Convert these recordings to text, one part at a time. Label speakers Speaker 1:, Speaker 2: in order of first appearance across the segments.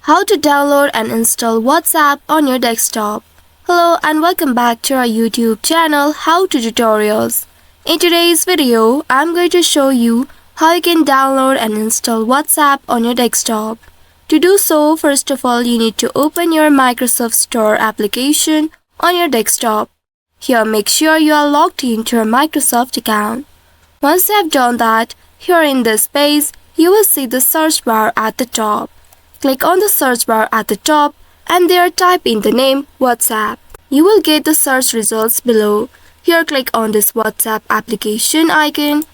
Speaker 1: How to download and install WhatsApp on your desktop. Hello and welcome back to our YouTube channel How to Tutorials. In today's video, I'm going to show you how you can download and install WhatsApp on your desktop. To do so, first of all, you need to open your Microsoft Store application on your desktop. Here, make sure you are logged into your Microsoft account. Once you have done that, here in this page, you will see the search bar at the top. Click on the search bar at the top and there type in the name WhatsApp. You will get the search results below. Here click on this WhatsApp application icon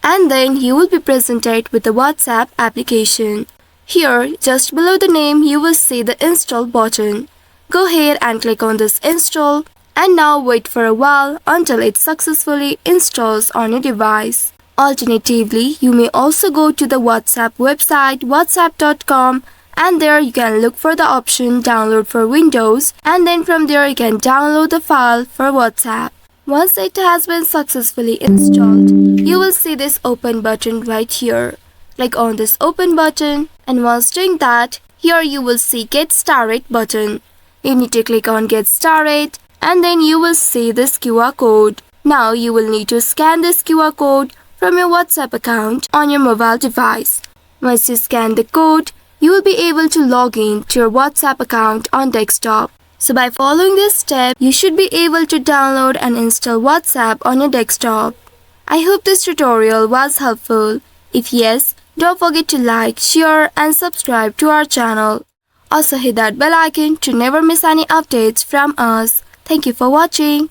Speaker 1: and then you will be presented with the WhatsApp application. Here, just below the name, you will see the install button. Go ahead and click on this install and now wait for a while until it successfully installs on your device. Alternatively, you may also go to the WhatsApp website whatsapp.com and there you can look for the option download for Windows and then from there you can download the file for WhatsApp. Once it has been successfully installed, you will see this open button right here. Click on this open button and once doing that, here you will see get started button. You need to click on get started and then you will see this QR code. Now you will need to scan this QR code from your WhatsApp account on your mobile device. Once you scan the code, you will be able to log in to your WhatsApp account on desktop. So by following this step, you should be able to download and install WhatsApp on your desktop. I hope this tutorial was helpful. If yes, don't forget to like, share and subscribe to our channel. Also hit that bell icon to never miss any updates from us. Thank you for watching.